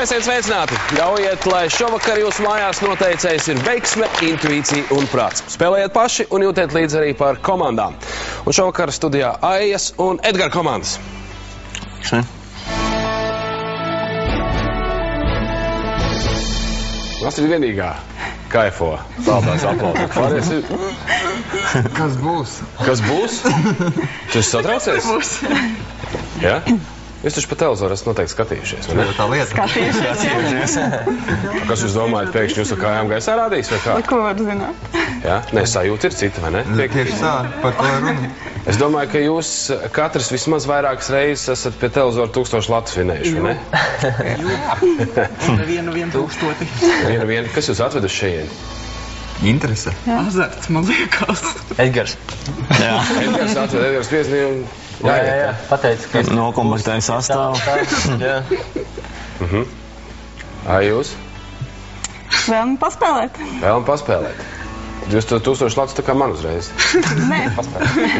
Esiet sveicināti! Ļaujiet, lai šovakar jūsu mājās noteicējs ir veiksme, intuīcija un prāts. Spēlējiet paši un jūtiet līdzi arī par komandām. Un šovakar studijā Aijas un Edgara komandas. Astrid vienīgā kaifo. Tādās aplaudīt. Pārēs ir... Kas būs? Kas būs? Tu esi satraucies? Kas būs? Jā? Jūs taču pa televizoru esat noteikti skatījušies, vai ne? Tā lieta. Skatījušies. Kas jūs domājat, pēkšņi jūs ar kājām gaisā rādīs, vai kā? Ko var zināt? Jā? Nē, sajūta ir cita, vai ne? Tieši tā, par to ir runa. Es domāju, ka jūs katrs vismaz vairākas reizes esat pie televizora 1000 latu svinējuši, vai ne? Vienu tūkstoti. Vienu. Kas jūs atveduši šejieni? Interese. Azarts, man liekas. Edgars. Jā. Edgars atved, Edgars piezni un... Jā. Pateicu, ka... Nokomplektēju sastāvu. Jā. Ai, jūs? Vēlam paspēlēt? Vēlam paspēlēt. Jūs to 1000 latus tā kā man uzreiz. Nē.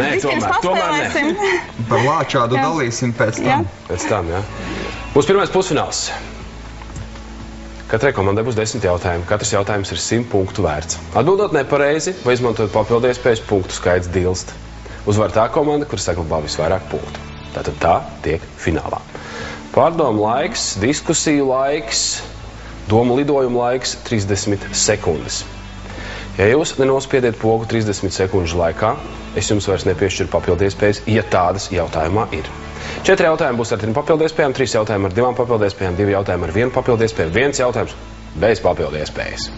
Nē, tomēr ne. Par lāčādu dalīsim pēc tam. Pēc tam, jā. Būs pirmais pusfināls. Katrai komandai būs 10 jautājumi. Katrs jautājums ir 100 punktu vērts. Atbildot nepareizi vai izmantojot papildu iespējas, punktu skaits dilst. Uzvar tā komanda, kur saglabā visvairāk punktu. Tātad tā tiek finālā. Pārdomu laiks, diskusiju laiks, domu lidojumu laiks 30 sekundes. Ja jūs nenospiediet pogu 30 sekundžu laikā, es jums vairs nepiešķiru papildu iespējas, ja tādas jautājumā ir. 4 jautājumi būs ar 3 papildu iespējām, 3 jautājumi ar 2 papildu iespējām, 2 jautājumi ar 1 papildu iespēju, 1 jautājums bez papildu iespējas.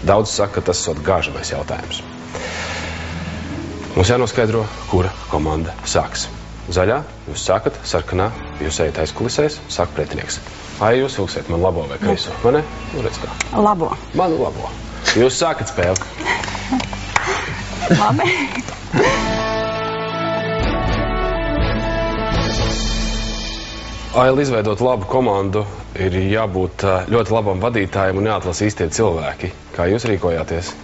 Daudz saka, ka tas esot gāžamais jautājums. Mums jānoskaidro, kura komanda sāks. Zaļā jūs sākat, sarkanā jūs ejat aizkulisēs, sāk pretinieks. Ai, jūs vilksiet man labo vai kreiso, vai ne? Nu, redz kā. Labo. Manu labo. Jūs sākat spēli. Labi. Lai izveidot labu komandu, ir jābūt ļoti labam vadītājiem un jāatlasa īstie cilvēki. Kā jūs rīkojāties?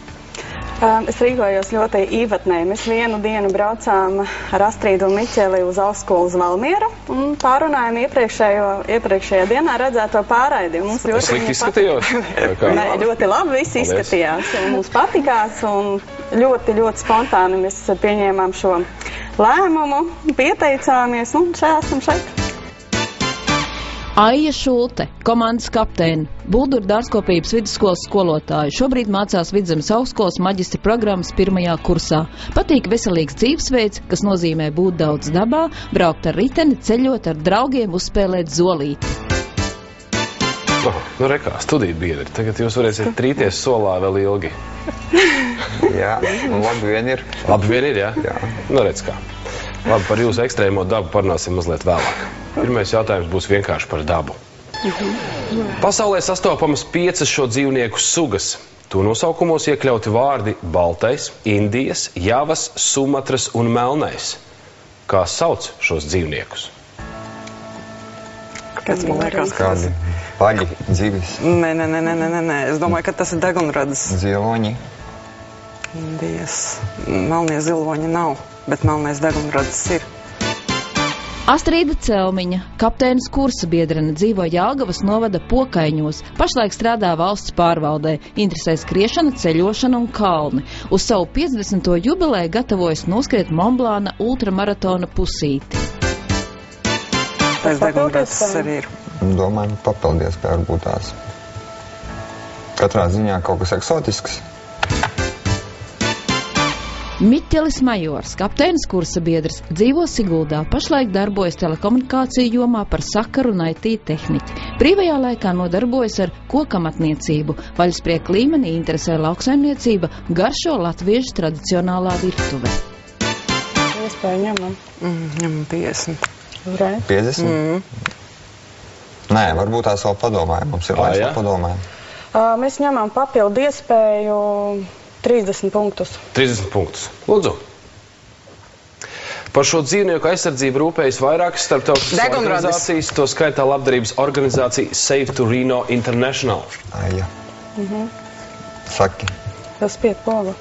Es rīkojos ļoti īvatnē. Mēs vienu dienu braucām ar Astrīdu un Miķeli uz augstskolu uz Valmieru un pārunājām iepriekšējā dienā redzēto pārraidi. Es slikti izskatījos? Nē, ļoti labi visi izskatījās. Mums patikās un ļoti, ļoti spontāni mēs pieņēmām šo lēmumu, pieteicāmies un esam šeit. Aija Šulte, komandas kapteini, Bulduru dārzkopības vidusskolas skolotāja, šobrīd mācās Vidzemes augstskolas maģistra programmas 1. kursā. Patīk veselīgs dzīvesveids, kas nozīmē būt daudz dabā, braukt ar riteni, ceļot ar draugiem, uzspēlēt zolīti. Nu rekā, studiju biedri, tagad jūs varēsiet trīties solā vēl ilgi. Jā, un labi vien ir. Labi vien ir, jā? Jā. Nu redz kā. Labi, par jūsu ekstrēmo dabu parunāsim mazliet vēlāk. Pirmais jautājums būs vienkārši par dabu. Pasaulē sastopamas 5 šo dzīvnieku sugas. To nosaukumos iekļauti vārdi baltais, Indijas, Javas, Sumatras un melnais. Kā sauc šos dzīvniekus? Kas man liekas? Kādi paļi, dzīvis, Nē. Es domāju, ka tas ir degunradas. ziloņi. Indijas. Melnie ziloņi nav, bet melnais degunradas ir. Astrīda Celmiņa, kapteinas kursa biedrene, dzīvo Jelgavas novada Pokaiņos, pašlaik strādā valsts pārvaldē, interesē skriešana, ceļošana un kalni. Uz savu 50. jubileju gatavojas noskriet Monblāna ultramaratona pusīti. Tas degunradas arī ir. Domāju, papildies, kā varbūt tās. Katrā ziņā kaut kas eksotisks. Miķelis Majors, kapteinas kursa biedrs, dzīvo Siguldā, pašlaik darbojas telekomunikāciju jomā par sakaru un IT tehniķi. Brīvajā laikā nodarbojas ar kokamatniecību, vaļasprieku līmenī interesē lauksaimniecība, garšo latviešu tradicionālā virtuve. Iespēju ņemam. Ņemam 50. 50? Nē, varbūt tās vēl padomājam. Mums ir laiks vēl padomājam. Mēs ņemam papildu iespēju 30 punktus. 30 punktus. Lūdzu. Par šo dzīvnieku aizsardzību rūpējas vairākas starptautiskas organizācijas, to skaitā labdarības organizācija Save to Reno International. Aija. Saki. Tas piet pogu.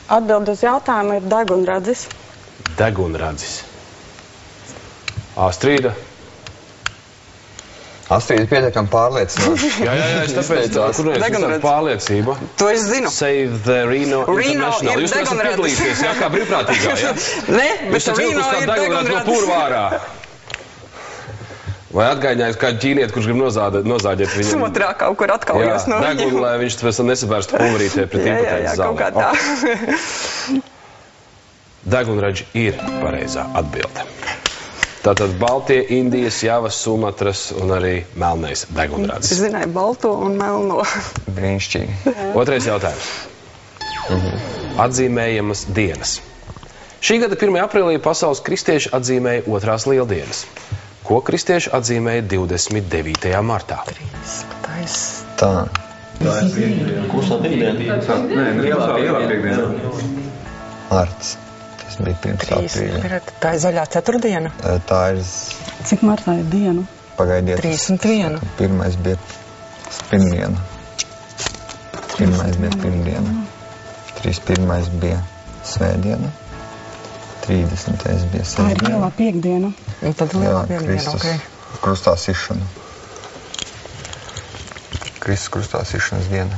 Atbild uz jautājumu ir degunradzis. Degunradzis. Astrīda, Astrid ir pietiekami pārliecinoši. Jā, es tāpēc kur es tādu pārliecību. To es zinu. Save the Reno International. ir Jūs esat degunrads. piedalījušies, jā, kā brīvprātīgā, jā? Ne, bet Jūs esat Reno vilkus kā ir degunrads no degunrads. purvārā. Vai atgaiņājis kādu ķīnieti, kurš grib nozāģēt viņam? Otrā kaut kur atkaujos no degunu, lai viņš pēc tam nesavērstu pulverītē pret impotētas Jā, kaut kā zālēm. tā. Degunraģi ir pareizā atbilde. Tātad Baltie, Indijas, Javas, Sumatras un arī melnais Es degunrads. zināju balto un melno. Brīnišķīgi. Otrais jautājums. Atzīmējamas dienas. Šī gada 1. aprīlī pasaules kristieši atzīmēja otrās lieldienas. Ko kristieši atzīmēja 29. martā? Tā. Klusā piekdiena. Lielā piekdiena. Marts. Tas bija pirms aprīļa. Tā ir zaļā ceturtdiena. Tā ir Cik martā ir dienu? pagaidiet. 31. Pirmais bija pirmdiena. Pirmais bija pirmdiena. 31. bija svētdiena. 30. bija Tā ir sestdiena. lielā piekdiena. Un tad lielā piekdiena, ok. Krustā sišana. Kristus krustā sišanas diena.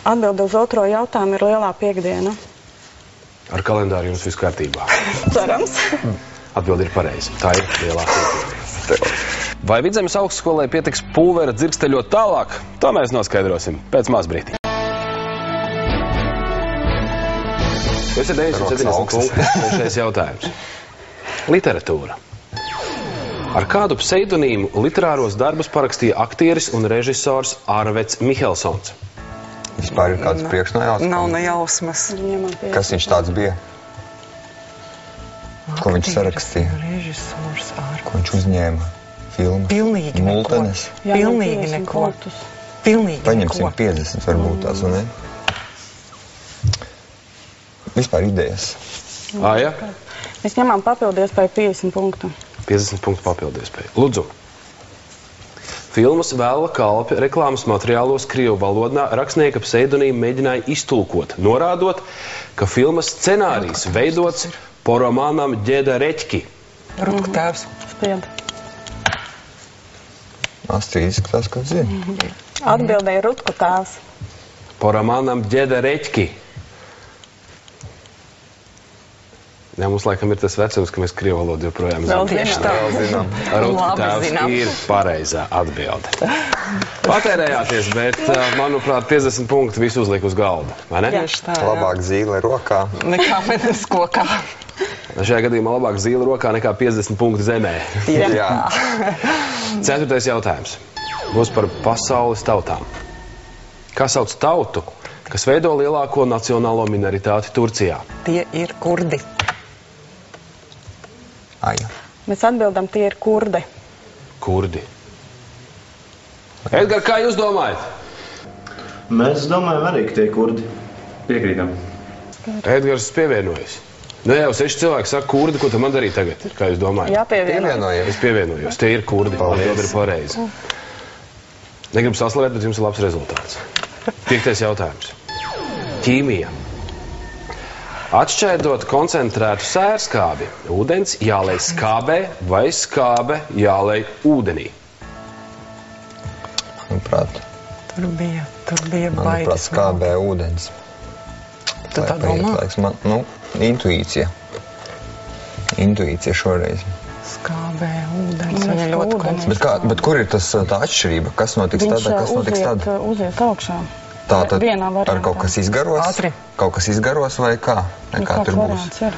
Atbilde uz otro jautājumu ir lielā piekdiena. Ar kalendāru jums viss kārtībā. Cerams. Atbilde ir pareiza. Tā ir lielā piekdiena. Vai Vidzemes augstskolai pietiks pulvera dzirksteļot tālāk? To mēs noskaidrosim pēc maz brīdī. Jūs ir 970 punkti. Trešais jautājums. Literatūra. Ar kādu pseidonīmu literāros darbus parakstīja aktieris un režisors Arveds Mihelsons? Vispār ir kāds priekšnojauts? Nav ne jausmas. Kas viņš tāds bija? Ko viņš sarakstīja? Režisors ar. Ko viņš uzņēma? Filmas? Pilnīgi neko. Multenes? Pilnīgi neko. Pilnīgi Paņemsim neko. 50 varbūt tās, un ne? Vispār idejas. Ja? Mēs ņemam papildu iespēju 50 punktu. 50 punktu papildu iespēju. Lūdzu. Filmas Vēla kalpi reklāmas materiālos krievu valodā rakstnieka pseidonīmu mēģināja iztulkot, norādot, ka filmas scenārijs veidots po romānam Ģeda Reķki. Rutku tēvs. Spied. Astrid izskatās, ka zina. Atbildēja Rutku tēvs. Po romānam Ģeda Reķki. Jā, mums laikam ir tas vecums, ka mēs krievu valodu joprojām zinām. Tieši tā. Rutku Labi tēvs zinām. ir pareizā atbilde. Patērējāties, bet, manuprāt, 50 punkti visu uzliek uz galda, vai ne? Tieši tā, jā. Labāk zīle rokā. Nekā menes kokā. Šajā gadījumā labāk zīle rokā nekā 50 punkti zemē. Jā. 4. jautājums. Būs par pasaules tautām. Kā sauc tautu, kas veido lielāko nacionālo minoritāti Turcijā? Tie ir kurdi. Aja. Mēs atbildam, tie ir kurdi. Kurdi. Edgar, kā jūs domājat? Mēs domājam arī, ka tie kurdi. Piekrītam. Edgars pievienojas. Nu jau 6 cilvēki saka kurdi, ko tad man darīt tagad? Kā jūs domājat? Jāpievienojas. Es pievienojos. Tie ir kurdi. Atbilde ir pareizi. Negribu saslavēt, bet jums ir labs rezultāts. 5. jautājums. Ķīmija. Atšķaidot koncentrētu sērskābi, ūdens jālej skābē vai skābe jālej ūdenī? Manuprāt, Tur bija baigas. skābē ūdens. Tu tā domā? Man, intuīcija. Intuīcija šoreiz. Skābē ūdens. Viņa ļoti koncentrēta. Bet kur ir tas, tā atšķirība? Kas notiks tad, kas notiks tad? Uziet augšā. Tā tad Vienā variantā. ar kaut kas izgaros? Ātri. Kaut kas izgaros vai kā? Vai kā tur būs? variants ir?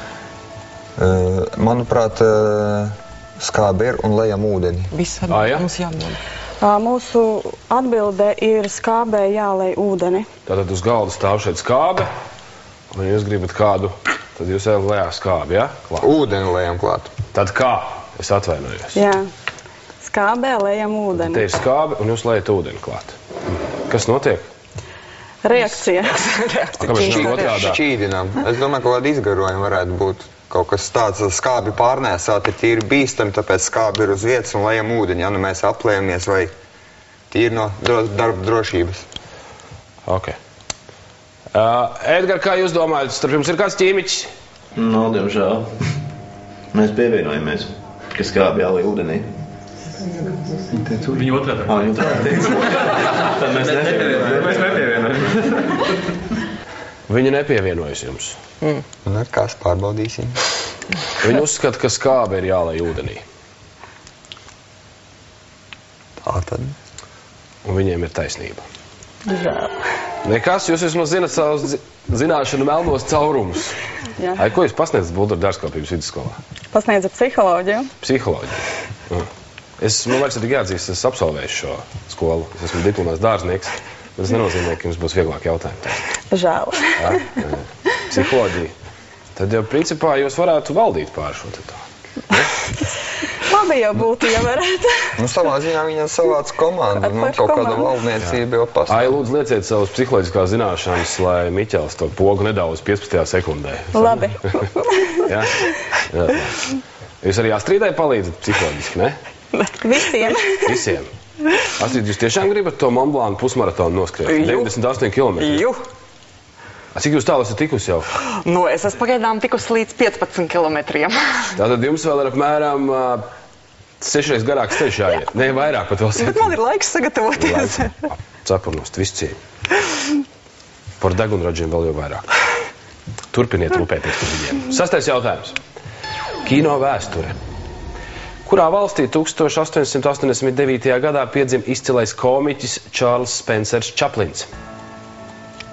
Manuprāt, skābe ir un lejam ūdeni. Viss Jā? atbild. Mums jāatbild. Mūsu atbilde ir skābē jālej ūdeni. Tātad uz galda stāv šeit skābe, un ja jūs gribat kādu, tad jūs ejat lejā skābi, ja? Klāt. Ūdeni lejam klāt. Tad kā? Es atvainojos. Jā. Skābē lejam ūdeni. Te ir skābe, un jūs lejat ūdeni klāt. Kas notiek? Reakcija. Kāpēc nav otrādā? Šķīdinām. Es domāju, ka kāda izgarojuma varētu būt. Kaut kas tāds skābi pārnēsāt ir tīri bīstami, tāpēc skābi ir uz vietas un lejam ūdeni. Ja nu mēs aplējamies vai tīri no darba drošības. Ok. Edgar, kā jūs domājat, starp jums ir kāds ķīmiķis? Nav, diemžēl. Mēs pievienojamies, ka skābi jālej ūdenī. Viņa otrā teica. Tad mēs nepievienojam. Viņa nepievienojas jums. Un ar kās pārbaudīsim. Viņa uzskata, ka skābe ir jālai ūdenī. Tā tad. Un viņiem ir taisnība. Žēl. Nekas, jūs vismaz zināt savus zināšanu melnos caurumus. Jā. Ai, ko jūs pasniedzat Buldaru dārzkopības vidusskolā? Pasniedza psiholoģiju. Psiholoģiju. Man vairs ir tik jāatzīst, es absolvēju šo skolu. Es esmu diplomēts dārznieks, bet tas nenozīmē, ka jums būs vieglāk jautājumi. Žēl. Jā. Psiholoģija. Tad jau principā jūs varētu valdīt pār šo te tā. Labi jau būtu, ja varētu. Nu, savā ziņā viņa savāc komandu. Nu, kaut kāda valdniecība jau pastāv. Ai, lūdzu, lieciet savus psiholoģiskās zināšanas, lai Miķels to pogu nedaudz 15. sekundē. Labi. Jā? Jā. Jūs arī Astridai palīdzat psiholoģiski, ne? Visiem. Visiem. Astrid, jūs tiešām gribat to Mont Blanc pusmaratonu noskriet? 98 km. Jū. Cik jūs tālu esat tikusi jau? Nu, es esmu pagaidām tikusi līdz 15 kilometriem. Tātad jums vēl ir apmēram 6 reizes garāks ceļš jāiet. Ne, vairāk pat vēl 7. Bet man ir laiks sagatavoties. Cepurnost, visu cieņu. Par degunraģiem vēl jau vairāk. Turpiniet rūpēties par viņiem. 6. jautājums. Kino vēsture. Kurā valstī 1889. gadā piedzim izcilais komiķis Čārls Spencers Čaplins?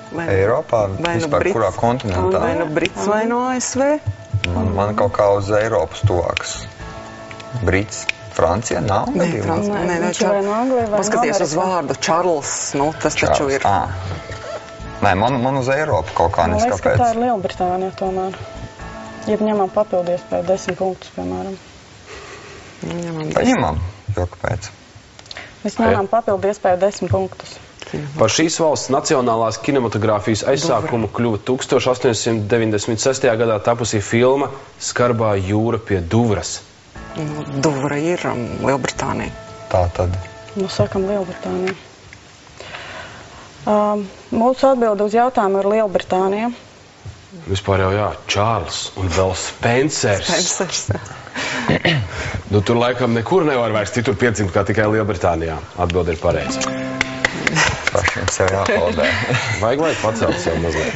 Eiropā, vispār kurā kontinentā? Vai nu Brits, vai no ASV? Man kaut kā uz Eiropas tuvāks. Brits, Francija, nav? Nē, Viņš vai no Anglija, vai no paskaties uz vārdu Čārls, nu, tas taču ir. Nē, man uz Eiropu kaut kā Man liekas, ka neskapēc. tā ir Lielbritānija tomēr. Ja ņemam papildies pēc 10 punktus, piemēram. Paņemam, jo kāpēc? Mēs ņemam papildies pēc 10 punktus. Par šīs valsts nacionālās kinematogrāfijas aizsākumu kļuva 1896. gadā tapusī filma Skarbā jūra pie Duvras. Nu, Duvra ir Lielbritānija. Tā tad. Nu, sakam Lielbritānija. Mūsu atbilde uz jautājumu ir Lielbritānija. Vispār jau jā, Čārls un vēl Spencers. Nu, tur laikam nekur nevar vairs citur piedzimt, kā tikai Lielbritānijā. Atbilde ir pareiza. Pašiem sev jāpaldē. Vajag, lai pacelt sev mazliet.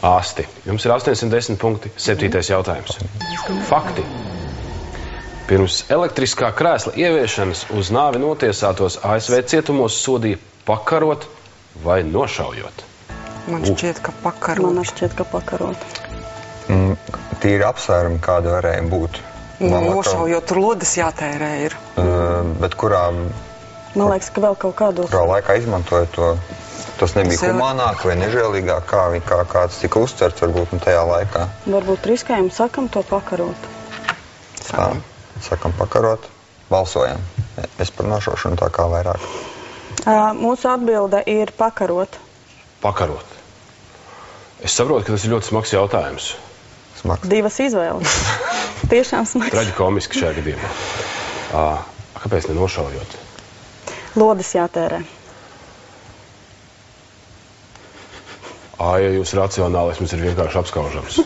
Asti. Jums ir 810 punkti. 7. jautājums. Fakti. Pirms elektriskā krēsla ieviešanas uz nāvi notiesātos ASV cietumos sodīja pakarot vai nošaujot. Man šķiet, ka pakarot. Man šķiet, ka pakarot. Tīri apsvērumi, kāda varēja būt. Nošaujot, tur lodes jātērē ir. Bet kurā Man liekas, ka vēl kaut kādos. kurā laikā izmantoja to, tas nebija humānāk vai nežēlīgāk, kāds tika uztverts varbūt tajā laikā. Varbūt riskējam, sakam to pakarot. Tā, sakam pakarot, balsojam. Es par nošaušanu tā kā vairāk. Mūsu atbilde ir pakarot. Pakarot. Es saprotu, ka tas ir ļoti smags jautājums. Smags. Divas izvēles. Tiešām smags. Traģikomiski šajā gadījumā. Kāpēc nenošaujot? Lodes jātērē. Ja jūs racionālisms ir vienkārši apskaužams.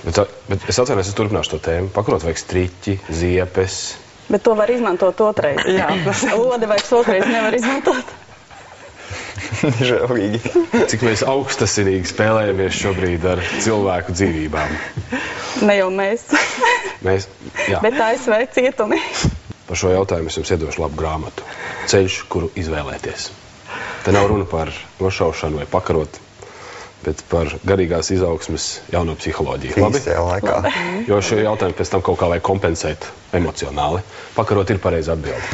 Bet es atvainojos, es turpināšu to tēmu. Pakarot vajag striķi, ziepes. Bet to var izmantot otrais. Jā. Lodi vairs otrais nevar izmantot. Nežēlīgi. Cik mēs augstasinīgi spēlējamies šobrīd ar cilvēku dzīvībām. Ne jau mēs. Mēs, jā. Bet ASV cietumi. Par šo jautājumu es jums iedošu labu grāmatu. Ceļš, kuru izvēlēties. Te nav runa par nošaušanu vai pakarot, bet par garīgās izaugsmes jauno psiholoģiju. Labi? Īstajā laikā. Jo šo jautājumu pēc tam kaut kā vajag kompensēt emocionāli. Pakarot ir pareiza atbilde.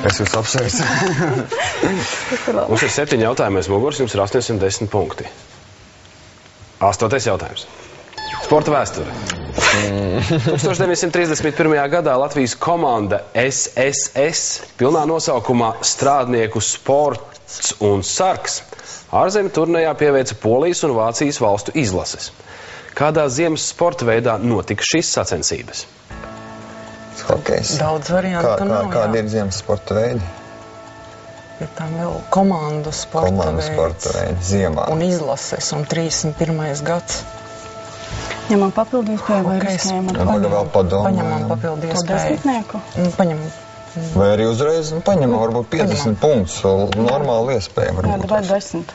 Es jūs apsveicu. Mums ir 7 jautājumi aiz muguras, jums ir 810 punkti. 8. jautājums. Sporta vēsture. 1931. gadā Latvijas komanda SSS pilnā nosaukumā Strādnieku sports un sargs ārzemju turnējā pieveica Polijas un Vācijas valstu izlases. Kādā ziemas sporta veidā notika šīs sacensības? Hokejs. Daudz variantu nav, Kādi ir ziemas sporta veidi? Ir tā vēl komandu sporta Komandu sporta veidi ziemā. Un izlases, un 31. gads. Ņemam papildu iespēju vai riskējam ar Vēl padomājam. Paņemam papildu to iespēju. desmitnieku? Paņemam. Vai arī uzreiz paņemam varbūt 50 punktus, normāli iespēja Jā, varbūt. vai 10.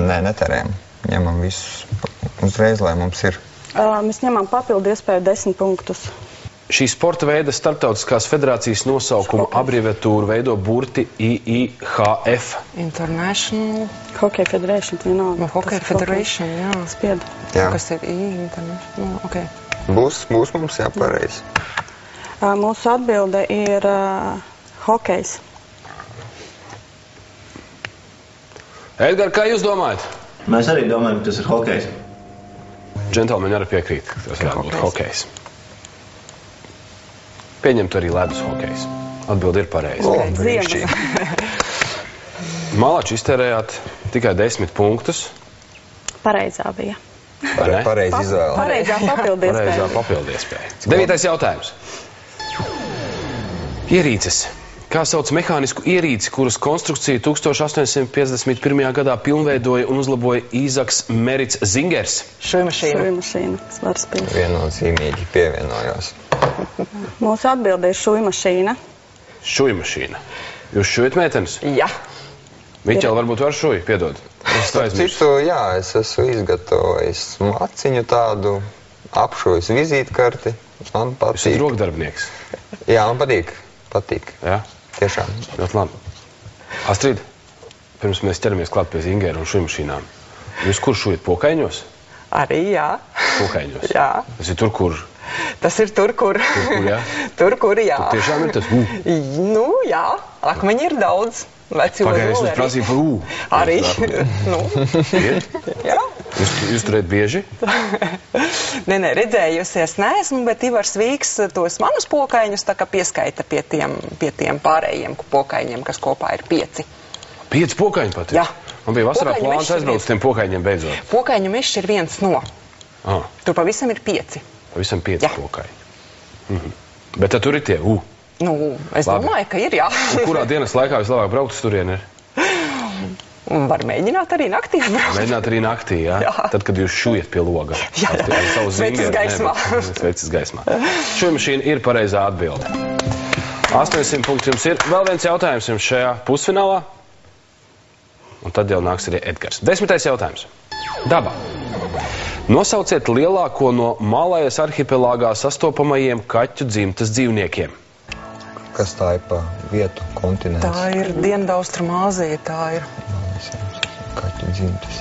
Nē, neterējam. Ņemam visus uzreiz, lai mums ir. Mēs ņemam papildu iespēju 10 punktus. Šī sporta veida starptautiskās federācijas nosaukumu abreviatūru veido burti IIHF. International. Hockey Federation, vienalga. Hockey Federation, jā. Spied. Jā. Kas ir International? Ok. Būs mums jāpareizi. Mūsu atbilde ir hokejs. Edgar, kā jūs domājat? Mēs arī domājam, ka tas ir hokejs. Džentelmeņi arī piekrīt, ka tas varētu būt hokejs. Pieņemt arī ledus hokejs. Atbilde ir pareiza. Brīnišķīgi. Malači iztērējāt tikai 10 punktus. Pareizā bija. Pareizi izvēle. Pareizā papildu Pareizā iespēja. papildu iespēja. 9. jautājums. Ierīces. Kā sauc mehānisku ierīci, kuras konstrukciju 1851. gadā pilnveidoja un uzlaboja Īzaks Merits Zingers? Šujmašīna. Šujmašīna. Svars pils. Viennozīmīgi pievienojās. Mūsu atbilde ir šujmašīna. Šujmašīna. Jūs šujat meitenes? Jā. Miķeli varbūt var šuj, piedod. Es to aizmirsu. Citu, jā, es esmu izgatavojis maciņu tādu, apšojis vizītkarti. Man Jūs esat patīk. rokdarbnieks. Jā, man patīk. Patīk. Jā? Tiešām. Ļoti labi. Astrid, pirms mēs ķeramies klāt pie Zingera un šujmašīnām. Jūs kur šujat pokaiņos? Arī jā. Pokaiņos. Jā. Tas ir tur, kur... Tas ir tur, kur. jā? Tur, kur, jā. Tur tiešām ir tas Nu, jā. Akmeņi ir daudz. Veci Pagaidies, ozoli jūs prasīja par Arī. Nu, Ir? jā. Jūs turēt bieži? Nē, redzējusies neesmu, bet Ivars Vīks tos manus pokaiņus tā kā pieskaita pie tiem pārējiem pokaiņiem, kas kopā ir 5. 5 pokaiņi pat ir? Jā. Man bija vasarā Pokaiņu plāns mišs ir aizbraukt uz tiem pokaiņiem beidzot. Pokaiņu mišs ir viens no. Tur pavisam ir 5. Pavisam 5 Jā. pokaiņi. Bet tad tur ir tie Nu, es Labi. domāju, ka ir, jā. Un kurā dienas laikā vislabāk braukt uz turieni? Un var mēģināt arī naktī braukt. Mēģināt arī naktī, jā? Jā. Tad, kad jūs šujat pie loga. Jā, jā. Ar savu Sveces Zingeru, gaismā. Sveces gaismā. Šujmašīna ir pareizā atbilde. 800 punkti jums ir. Vēl viens jautājums jums šajā pusfinālā. Un tad jau nāks arī Edgars. 10. jautājums. Daba. Nosauciet lielāko no Malajas arhipelāgā sastopamajiem kaķu dzimtas dzīvniekiem. Kas tā ir pa vietu, kontinents? Tā ir Dienvidaustrumāzija, tā ir. Kaķu dzimtas.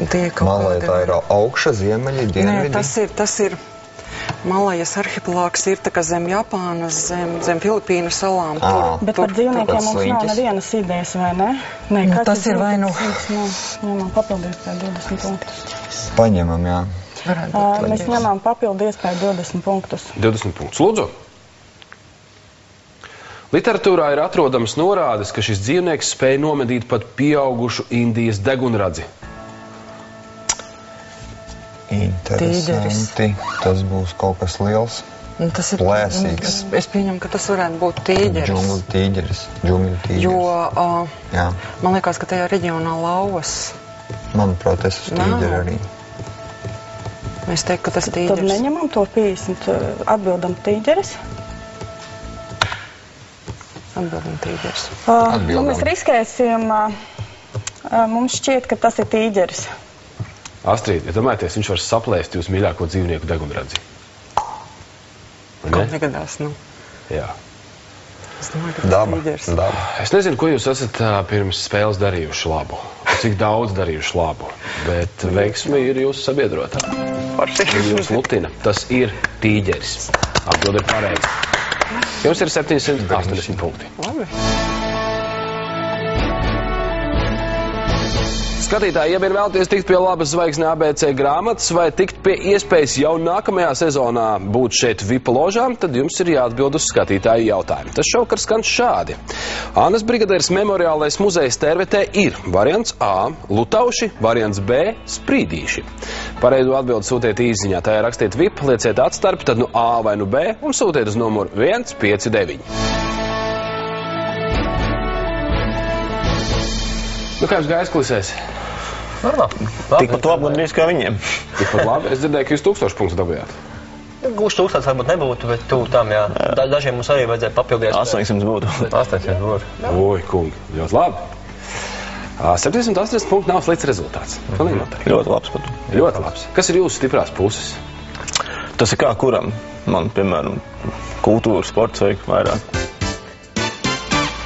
Un tie kaut Malai kādi- tā ir augša, ziemeļi, Nē, dienvidi. tas ir Malajas arhipelāgs ir tā kā zem Japānas, zem Filipīnu salām. Bet par dzīvniekiem kāds mums nav sliņķis. nevienas idejas, vai ne? Nē, Nu, kaķis tas ir vai nu- Ņemam papildu iespēju 20 punktus. Paņemam, jā. Mēs ņemam papildu iespēju 20 punktus. 20 punktus. Lūdzu. Literatūrā ir atrodams norādes, ka šis dzīvnieks spēja nomedīt pat pieaugušu Indijas degunradzi. Interesanti. Tas būs kaut kas liels. Tas ir Plēsīgs. Es pieņemu, ka tas varētu būt tīģeris. Džungļu tīģeris. Džungļu tīģeris. Jo Jā. man liekas, ka tajā reģionā lauvas. Manuprāt, es uz tīģeri arī. Mēs teiktu, ka tas Tad tīģeris. neņemam to 50, atbildam tīģeris. Atbildam tīģeris. Nu, mēs riskēsim, mums šķiet, ka tas ir tīģeris. Astrid, ja domājaties, viņš var saplēst jūsu mīļāko dzīvnieku degunradzi. Vai Kaut ne? negadās, nu. Jā. Es domāju, ka tas Daba. tīģeris. Daba. Es nezinu, ko jūs esat pirms spēles darījuši labu. Cik daudz darījuši labu. Bet veiksmi ir jūsu sabiedrotā. Viņa jūs lutina. Tas ir tīģeris. Atbilde ir pareiza. Jums ir 780 punkti. Labi. Skatītāji, ja vien vēlaties tikt pie labas zvaigznes ABC grāmatas vai tikt pie iespējas jau nākamajā sezonā būt šeit VIP ložām, tad jums ir jāatbild uz skatītāju jautājumu. Tas šovakar skan šādi. Annas brigadieres memoriālais muzejs Tērvetē ir variants A – Lutauši, variants B – Sprīdīši. Pareizo atbildi sūtiet īsziņā, tajā rakstiet VIP, lieciet atstarpi, tad nu A vai nu B un sūtiet uz numuru 159. Nu, kā jums gājas klisēs? Tikpat labi gandrīz kā viņiem. Tikpat labi. Es dzirdēju, ka jūs 1000 punktus dabījāt. Gluži 1000 varbūt nebūtu, bet tuvu tam, jā. Dažiem mums arī vajadzēja papildīt. 800 būtu. 800 būtu. Oi, kungi, ļoti labi. 780 punktu nav slikts rezultāts. Pilnīgi noteikti. Ļoti labs pat. Ļoti labs. Kas ir jūsu stiprās puses? Tas ir kā kuram. Man, piemēram, kultūra, sports vajag vairāk.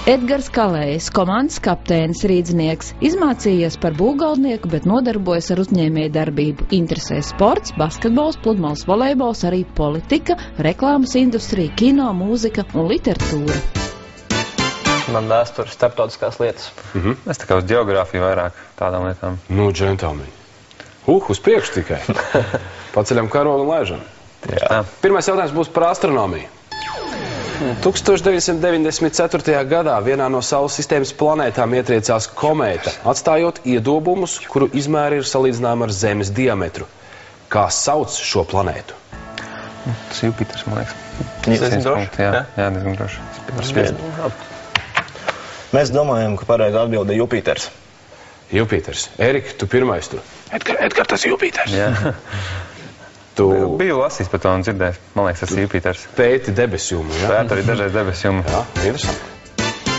Edgars Kalējs, komandas kapteinis, rīdznieks, izmācījies par būvgaldnieku, bet nodarbojas ar uzņēmēju darbību. Interesē sports, basketbols, pludmales volejbols, arī politika, reklāmas industrija, kino, mūzika un literatūra. Man vēsture starptautiskās lietas. Es tā kā uz geogrāfiju vairāk tādām lietām. Nu, džentelmeņi. Uz priekšu tikai. Paceļam karogu un lēžam. Jā. Pirmais jautājums būs par astronomiju. 1994. gadā vienā no Saules sistēmas planētām ietriecās komēta, atstājot iedobumus, kuru izmēri ir salīdzināmi ar Zemes diametru. Kā sauc šo planētu? Tas Jupiters, man liekas. Diezgan droši. Jā, diezgan droši. Mēs domājam, ka pareizi atbilde Jupiters. Jupiters. Erika, tu pirmais tur. Edgar, tas Jupiters. Jā. Tu Biju lasījis par to un dzirdējis. Man liekas, tas ir Jupiters. pēti debesjumu, jā? Pēt arī dažreiz debesjumu. Jā, interesanti.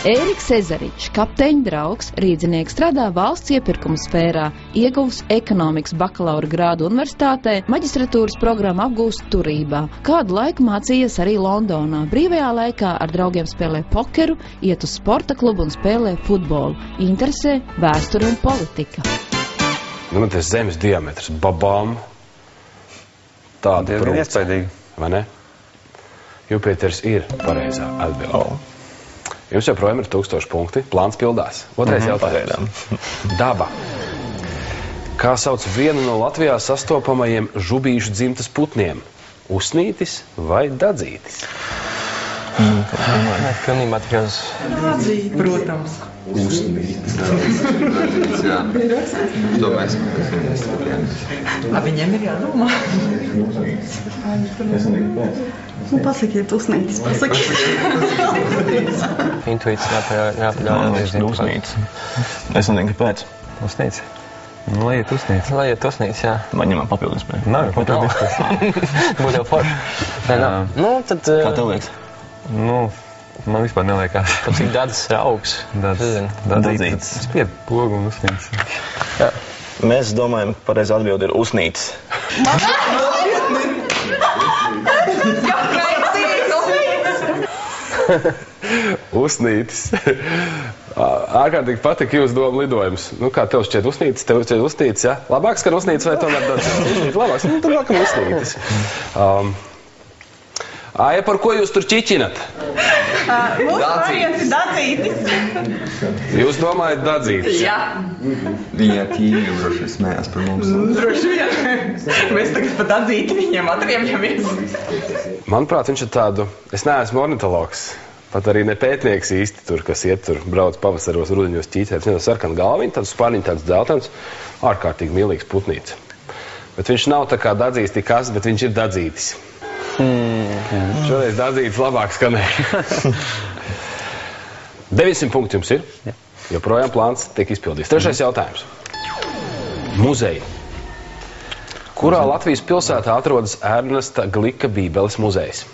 Ēriks Ezeričs, kapteiņa draugs, rīdznieks, strādā valsts iepirkuma sfērā, ieguvis ekonomikas bakalaura grādu universitātē, maģistratūras programmu apgūst turībā. Kādu laiku mācījies arī Londonā. Brīvajā laikā ar draugiem spēlē pokeru, iet uz sporta klubu un spēlē futbolu. Interesē vēsture un politika. Nu, man tas Zemes diametrs, babām. Tāda Diezgan iespaidīgi. Vai ne? Jupiters ir pareizā atbilde. Jums joprojām ir 1000 punkti. Plāns pildās. Otrais jautājums. Daba. Kā sauc vienu no Latvijā sastopamajiem žubīšu dzimtas putniem? Usnītis vai dadzītis? Pilnībā tikai uz... Dadzīt, protams. Usnītis. Dadzīt, jā. Domāsim, kas ir nestrādājums. Viņiem ir jādomā. Nu, pasakiet, usnītis, pasakiet. Intuīcija jāpaļauj. Usnītis. Es nezinu, kāpēc. Usnītis. Nu, lai iet usnītis. Lai iet usnītis, jā. Man ņemam papildus spēju. Nav papildus spēju. Būtu jau forši. Nu, tad... Kā tev liekas? Nu, man vispār neliekās. Cik dadzis ir augs. Dadzītis. Spied pogu un usnītis. Jā. Mēs domājam, ka pareizi atbildi ir usnītis. Usnītis. Ārkārtīgi patika jūsu doma lidojums. Nu, kā tev šķiet usnītis? Tev šķiet usnītis, jā? Labāks, ka usnītis vai tomēr dadzītis? Labāks, nu, tad nākam usnītis. Ja par ko jūs tur čiķinat? Mūsu variants ir dadzītis. Jūs domājat dadzītis? Jā. Viņa tīri droši smējās par mums. Droši vien. Mēs tagad pat dadzīti viņiem atriebjamies. Manuprāt, viņš ir tādu, es neesmu ornitologs, pat arī ne pētnieks īsti tur, kas iet tur, brauc pavasaros, rudeņos ķītēt. Viņš ir sarkana galviņa, tāds spārniņa, tāds dzeltens, ārkārtīgi mīlīgs putnīts. Bet viņš nav tā kā dadzītis tik kas, bet viņš ir dadzītis. Šoreiz dadzītis labāk skanēja. 900 punkti jums ir. Joprojām plāns tiek izpildīts. Trešais jautājums. Muzeji. Kurā Latvijas pilsētā atrodas Ernesta Glika Bībeles muzejs?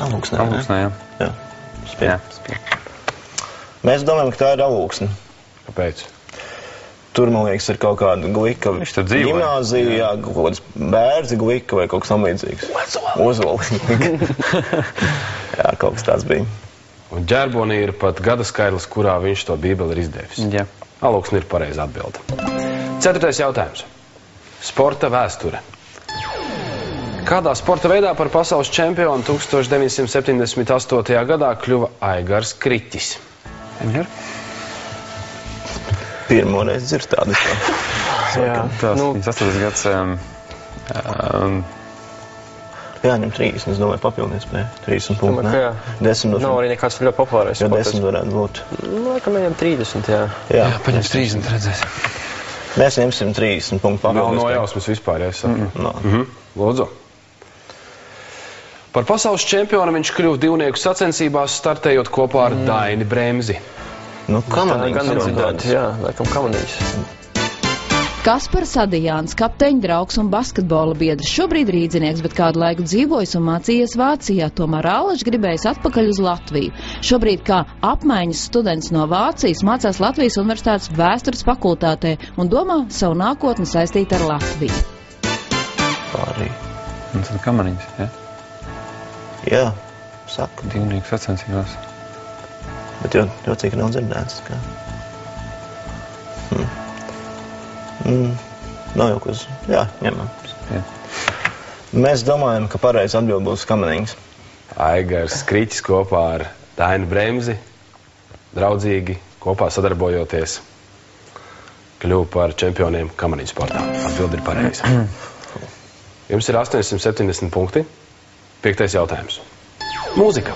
Alūksnē, jā. Jā. Mēs domājam, ka tā ir Alūksne. Kāpēc? Tur, man liekas, ir kaut kāda Glika gimnāzija, jā, kaut kāds Bērzi Glika vai kaut kas tam līdzīgs. Ozoli. Jā, kaut kas tāds bija. Un Ģerbonī ir pat gadaskaitlis, kurā viņš to bībeli ir izdevis. Jā. Alūksne ir pareiza atbilde. 4. jautājums. Sporta vēsture. Kādā sporta veidā par pasaules čempionu 1978. gadā kļuva Aigars Kriķis? Pirmo reizi dzird tādu. Jā, tas 8. gads... Jāņem 30, es domāju, papildinies spēju. 30 punkti, ne? 10 nav arī nekāds ļoti populārais. Jo 10 varētu būt. Nu, laikam ejam 30, jā. Jā, paņems 30, redzēs. Mēs ņemsim 30 punktu papildinies. Nav nojausmas vispār, ja es saku. Lūdzu. Par pasaules čempionu viņš kļuva divnieku sacensībās, startējot kopā ar Daini Bremzi. Nu, kamanīgs. Gan dzirdēt, jā, laikam kamanīgs. Kaspars Adijāns, kapteiņa draugs un basketbola biedrs, šobrīd rīdzinieks, bet kādu laiku dzīvojis un mācījies Vācijā, tomēr ālaši gribējis atpakaļ uz Latviju. Šobrīd kā apmaiņas students no Vācijas mācās Latvijas Universitātes vēstures fakultātē un domā savu nākotni saistīt ar Latviju. Pārī. Un tad kamaniņas, ja? Jā, saka. Divnīgs sacensībās. Bet jau cik nav dzirdēts, kā. Nav jau kas. Jā, ņemam. Jā. Mēs domājam, ka pareizi atbild būs kamaniņas. Aigars Kriķis kopā ar Dainu Bremzi, draudzīgi, kopā sadarbojoties, kļuva par čempioniem kamaniņu sportā. Atbildi ir pareizi. Jums ir 870 punkti. 5. jautājums. Mūzika.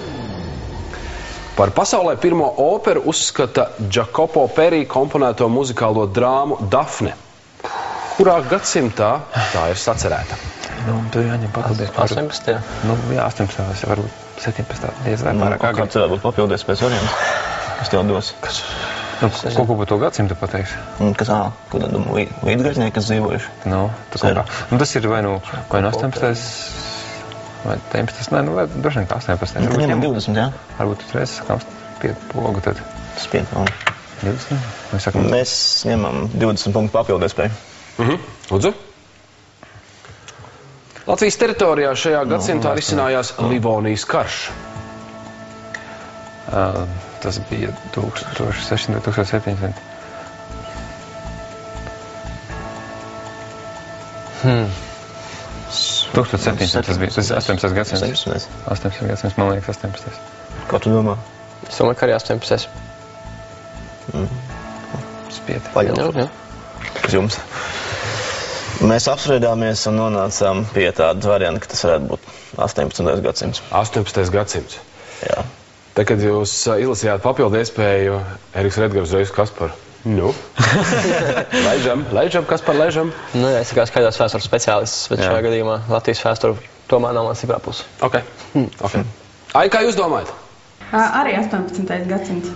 Par pasaulē pirmo operu uzskata Jacopo Peri komponēto muzikālo drāmu Dafne. Kurā gadsimtā tā ir sacerēta? Nu, tur jāņem papildus. 18. Nu, jā, 18. varbūt 17. Iezvēr pārāk Kāds varētu būt papildus pēc variants? Kas tev dos? Ko par to gadsimtu pateiks? Kas ko tad līdzgaļnieki, kas dzīvojuši? Nu, tas ir vai nu 18. vai 19. Nē, nu, vai droši vien kā 18. Tad ņemam 20, jā? Varbūt uzreiz sakām pogu tad. Tas 5. 20? Mēs ņemam 20 punktu papildus pēc. Lūdzu. Latvijas teritorijā šajā gadsimtā risinājās Livonijas karš. Tas bija 1600, 1700. 1700 tas bija. Tas 18. gadsimts. 18. gadsimts, man liekas, 18. Kā tu domā? Es domāju, ka arī 18. Spieti. Paļauju. Uz jums. Mēs apspriedāmies un nonācām pie tāda varianta, ka tas varētu būt 18. gadsimts. 18. gadsimts. Jā. Tad, kad jūs izlasījāt papildu iespēju, Eriks Redgars uzreiz Kasparu. Nu? Leidžam, Kaspar, leidžam. Nu, jā, es kā skaidrs vēstures speciālists, bet šajā gadījumā Latvijas vēsture tomēr nav man stiprā puse. Ok. Ai, kā jūs domājat? Arī 18. gadsimts.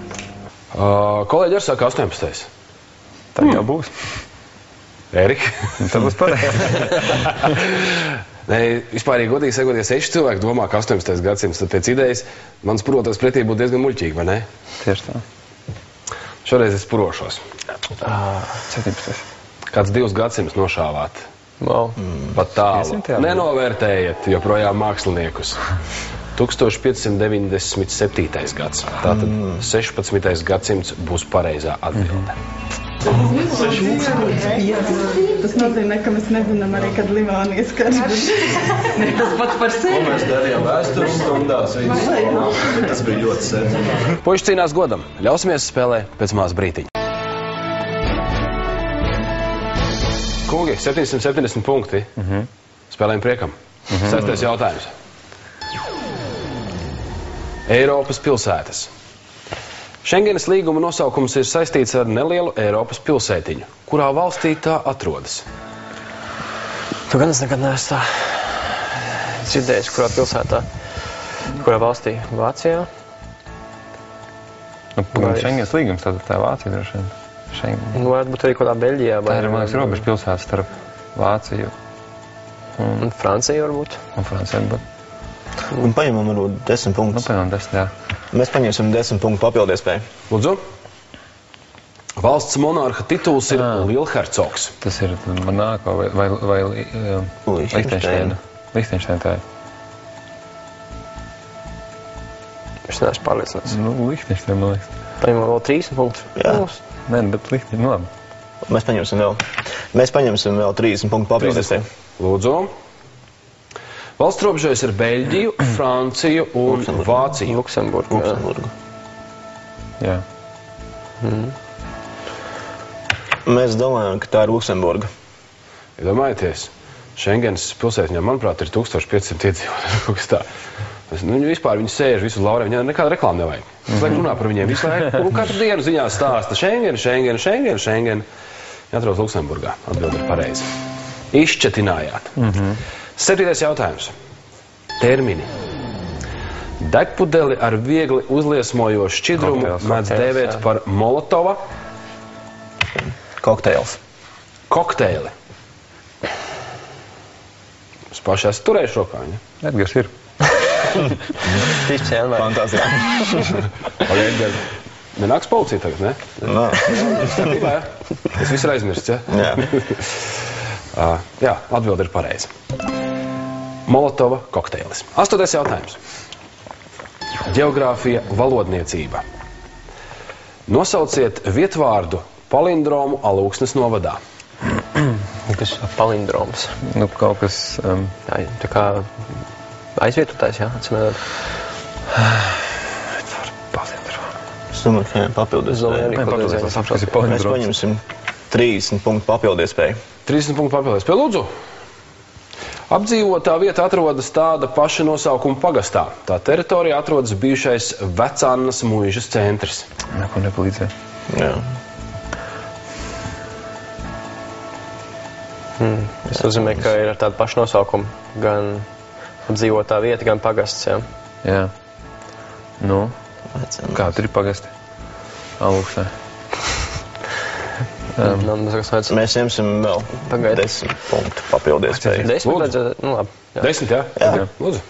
Kolēģi arī saka 18. Tā jau būs. Erika? Tā būs pareizi. Nē, vispār, ja godīgi sakot, ja 6 cilvēki domā, ka 18. gadsimts, tad pēc idejas mans purotais pretī būtu diezgan muļķīgi, vai ne? Tieši tā. Šoreiz es purošos. 17. Kāds 2 gadsimts nošāvāt? Wow. Pat tālu. Nenovērtējiet joprojām māksliniekus. 1597. gads. Tātad 16. gadsimts būs pareizā atbilde. Tas nozīmē, ka mēs nezinām arī, kad Livonijas karš bija. Ne tas pats par sevi. Ko mēs darījām vēstures stundās? Tas bija ļoti sen. Puiši cīnās godam. Ļausimies spēlē pēc maz brītiņa. Kungi, 770 punkti. Spēlējam priekam. 6. jautājums. Eiropas pilsētas. Šengenas līguma nosaukums ir saistīts ar nelielu Eiropas pilsētiņu. Kurā valstī tā atrodas? Tu gan es nekad neesmu tā dzirdējis, kurā pilsētā, kurā valstī? Vācijā? Šengenas līgums, tātad tā Vācija droši vien. Nu, varētu būt arī kādā Beļģijā. Tā ir, man liekas, robeža pilsēta starp Vāciju un Franciju varbūt. Un Franciju varbūt. Un paņemam varbūt 10 punktus. Nu, paņemam 10, jā. Mēs paņemsim 10 punktu papildu iespēju. Lūdzu. Valsts monarha tituls ir Lielhercogs. Tas ir Monako vai Lihtenšteina. Lihtenšteina tā ir. Es neesmu pārliecināts. Nu, Lihtenšteina, man liekas. Paņemam vēl 30 punktus. Jā. Nē, bet Lihtenšteina, nu labi. Mēs paņemsim vēl 30 punktu papildu iespēju. Lūdzu. Valsts robežojas ar Beļģiju, Franciju un Vāciju. Luksemburgu. Jā. Mēs domājam, ka tā ir Luksemburga. Iedomājieties, Šengenas pilsētiņā, manuprāt, ir 1500 iedzīvotāji. Kaut kas tā. Vispār viņi sēž visu laurē, viņiem nekāda reklāma nevajag. Visu laiku runā par viņiem, visu laiku. Un katru dienu ziņā stāsta Šengen. Atrodas Luksemburgā. Atbilde ir pareizi. Izšķetinājāt. 7. jautājums. Termini. Degpudeli ar viegli uzliesmojošu šķidrumu mēdz dēvēt par Molotova. Kokteils. kokteili. Jūs paši esat turējuši rokā, ja? Edgars ir. Tišķi, vienmēr. Fantāzija. Edgars. Nenāks policija tagad, ne? Nā. Tas viss ir aizmirsts, ja? Jā. Jā, atbilde ir pareiza. Molotova kokteilis. 8. jautājums. Ģeogrāfija, valodniecība. Nosauciet vietvārdu palindromu Alūksnes novadā. Kas ir palindroms? Nu, kaut kas... Tā kā aizvietotais, jā, atsimēdot. Es domāju, ka papildus. Mēs paņemsim 30 punktu papildiespēju. 30 punktu papildiespēju. Lūdzu. Apdzīvotā vieta atrodas tāda paša nosaukuma pagastā. Tā teritorija atrodas bijušais Vecānas muižas centrs. Neko nepalīdzēja. Jā. Es uzzīmē, ka ir ar tādu pašu nosaukumu. Gan apdzīvotā vieta, gan pagasts, jā. Jā. Nu, kā tur ir pagasti? Alūksnē. Mēs ņemsim vēl 10 punktu papildiespēju. 10, nu labi. 10, jā? Jā. Lūdzu.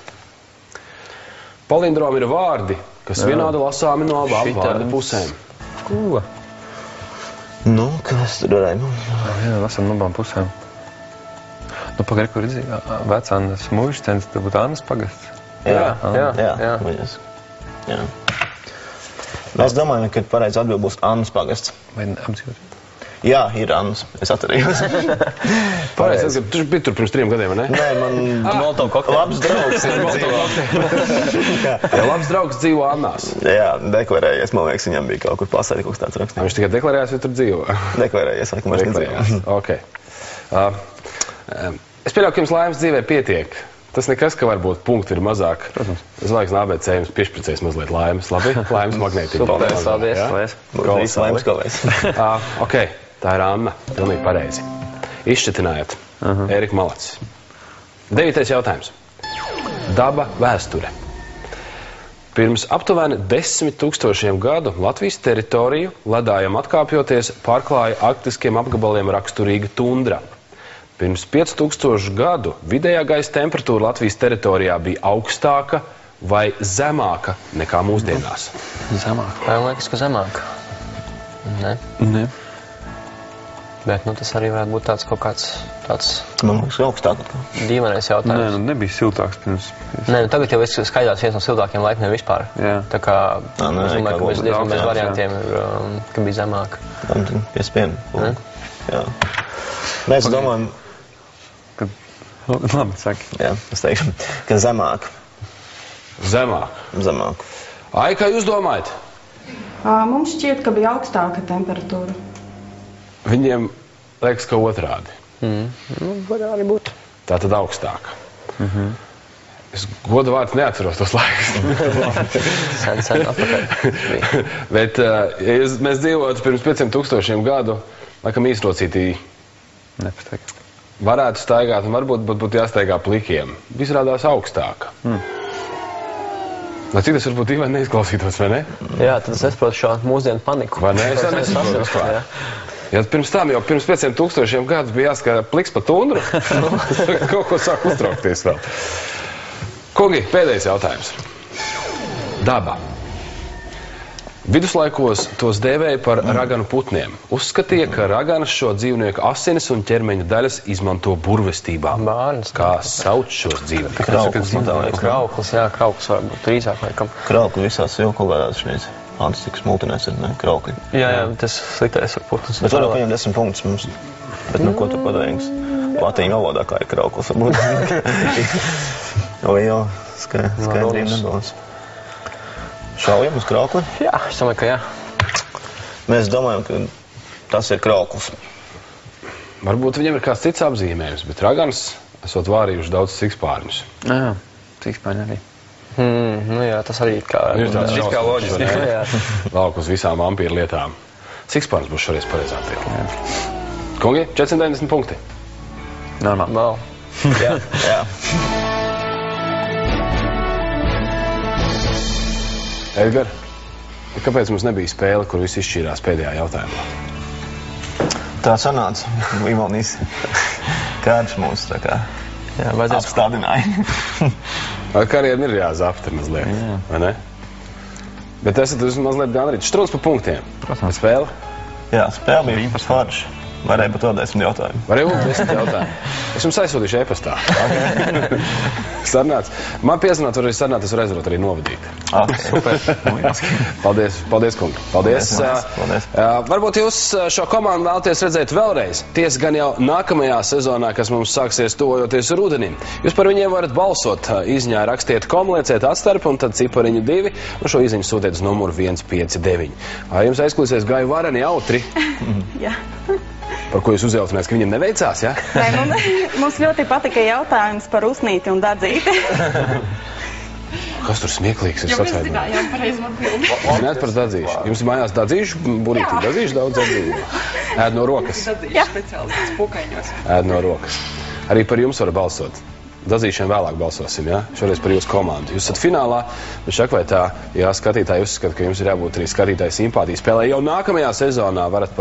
Palindromi ir vārdi, kas vienādi lasāmi no abām vārdu pusēm. Ko? Nu, kas tur varēja? Jā, lasām no abām pusēm. Nu, pagari, kur redzīja? Vecānas muižas centrs, tad būtu Annas pagasts. Jā. Mēs domājam, ka pareizi atbild būs Annas pagasts. Vai apdzīvot? Jā, ir Annas. Es atcerījos. Pareizi, tu biji tur pirms 3 gadiem, ne? Nē, man labs draugs dzīvo. Jā, labs draugs dzīvo Annās. Jā, deklarējies. Man liekas, viņam bija kaut kur pasēdi kaut kas tāds rakstīt. Viņš tikai deklarējās, vai tur dzīvo? Deklarējies, laikam vairs nedzīvo. Ok. Es pieļauju, ka jums laimes dzīvē pietiek. Tas nekas, ka varbūt punkti ir mazāk. Protams. Es laikam ABC jums piešpricēs mazliet laimes. Labi? Laimes magnētiņa. Paldies. Laimes galvēs. Ok, tā ir Anna. Pilnīgi pareizi. Izšķetinājāt. Ērika Malacis. 9. jautājums. Daba vēsture. Pirms aptuveni 10 000 gadu Latvijas teritoriju ledājam atkāpjoties pārklāja arktiskiem apgabaliem raksturīga tundra. Pirms 5000 gadu vidējā gaisa temperatūra Latvijas teritorijā bija augstāka vai zemāka nekā mūsdienās? Zemāka. Man liekas, ka zemāka. Ne. Bet, nu, tas arī varētu būt tāds kaut kāds tāds... Man liekas, augstāk. Dīvainais jautājums. Nē, nu nebija siltāks pirms. Nē, nu tagad jau es skaidrs viens no siltākiem laikiem vispār. Jā. Tā kā, es domāju, ka mēs diezgan bez variantiem ir, ka bija zemāka. Tam 51 punktu. Jā. Mēs domājam... Labi, saki. Jā, es teikšu, ka zemāk. Zemāk. Ai, kā jūs domājat? Mums šķiet, ka bija augstāka temperatūra. Viņiem liekas, ka otrādi. Nu, var arī būt. Tā tad augstāka. Es godu vārds neatceros tos laikus. Sen atpakaļ. Bet, ja mēs dzīvotu pirms 5000 gadu, laikam īsrocītī nepateiktu. Varētu staigāt, un varbūt būtu jāstaigā plikiem. Izrādās augstāka. Lai cik tas varbūt dīvaini neizklausītos, vai ne? Jā, tad es nesaprotu šo mūsdienu paniku. Vai ne? Es nesaprotu vispār. Ja pirms tam jau pirms 5000 gadus bija jāskara pliks pa tundru, kaut ko sāk uztraukties vēl. Kungi, pēdējais jautājums. Daba. Viduslaikos tos dēvēja par raganu putniem. Uzskatīja, ka raganas šo dzīvnieku asinis un ķermeņa daļas izmanto burvestībā. Bārns. Kā sauc šos dzīvniekus? Krauklis, jā, krauklis varbūt drīzāk laikam. Kraukli visās jokolēdās šeit. Antistikas multinēs ir, ne? Kraukli. Jā, tas sliktais var putns. Bet varam paņemt 10 punktus mums. Bet nu, ko tur padarīgs? Latīņu valodā kā ir krauklis, varbūt. Jo, skaidrība nedos. Šaujam uz kraukli? Jā, es domāju, ka jā. Mēs domājam, ka tas ir krauklis. Varbūt viņam ir kāds cits apzīmējums, bet ragans esot vārījuši daudz cikspārņus. Jā, cikspārņi arī. Nu jā, tas arī kā... Ir tāds kā loģiski. Valk uz visām vampīru lietām. Cikspārņus būs šoreiz pareizā atbilde. Kungi, 490 punkti. Normāli. Jā. Edgar, kāpēc mums nebija spēle, kur viss izšķīrās pēdējā jautājumā? Tā sanāca. Ivalnīs Kārš mūs tā kā apstādināja. Kariem ir jāzapta mazliet, vai ne? Bet esat mazliet gandarīti. Štruns pa punktiem. Bet spēle? Jā, spēle bija forša. Varēja būt vēl 10 jautājumu. Varēja būt 10 jautājumu. Es jums aizsūtīšu e-pastā. Sarunāts. Man piesanāt, var arī sarunāt, es varu aizvarot arī novadīt. Super. Paldies, kungi. Paldies. Varbūt jūs šo komandu vēlaties redzēt vēlreiz. Tiesa gan jau nākamajā sezonā, kas mums sāksies tuvojoties rudenim. Jūs par viņiem varat balsot. Izņā rakstiet lieciet atstarpi un tad cipariņu 2 un šo izziņu sūtiet uz numuru 159. Jums aizklīsies gāju vareni jautri. Jā. Par ko jūs uzjautinājāt, ka viņam neveicās, ja? Nē, mums ļoti patika jautājums par usnīti un dadzīti. Kas tur smieklīgs ir sacēdājums? Jo mēs zinājām pareizi atbildi. Zināt par dadzīšu. Jums ir mājās dadzīšu burīti? Dadzīšu daudz dadzību. Ēd no rokas. Dadzīšu speciālists pūkaiņos. Ēd no rokas. Arī par jums var balsot. Dadzīšiem vēlāk balsosim, ja? Šoreiz par jūsu komandu. Jūs esat finālā, bet šak vai tā, ja skatītāji uzskata, ka jums ir jābūt arī skatītāji simpātijas spēlē, jau nākamajā sezonā varat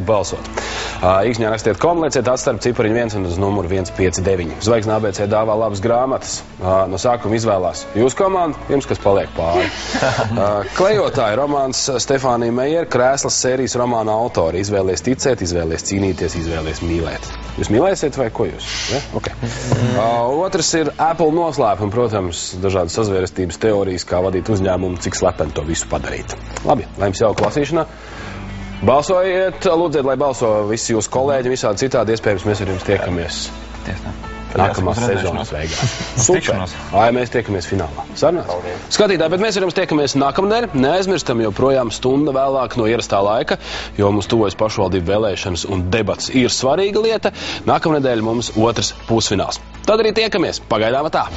balsot. Īkšņā rakstiet lieciet atstarp cipariņu 1 un uz numuru 159. Zvaigzne ABC dāvā labas grāmatas. No sākuma izvēlās jūsu komandu, jums kas paliek pāri. Klejotāji romāns Stefānija Meijera, krēslas sērijas romāna autori. Izvēlies ticēt, izvēlies cīnīties, izvēlies mīlēt. Jūs mīlēsiet vai ko jūs? Ja? Okay. Otrs ir Apple noslēpumi, protams, dažādas sazvērestības teorijas, kā vadīt uzņēmumu, cik slepeni to visu padarīt. Labi, lai jums jauka klausīšanā. Balsojiet, lūdziet, lai balso visi jūsu kolēģi, visādi citādi, iespējams, mēs ar jums tiekamies nākamās sezonas beigās. Super! Mēs tiekamies finālā. Sarunāts? Skatītāji, bet mēs ar jums tiekamies nākamnedēļ. Neaizmirstam, joprojām stunda vēlāk no ierastā laika, jo mums tuvojas pašvaldību vēlēšanas un debats ir svarīga lieta. Nākamnedēļ mums otrs pusfināls. Tad arī tiekamies. Pagaidām tā.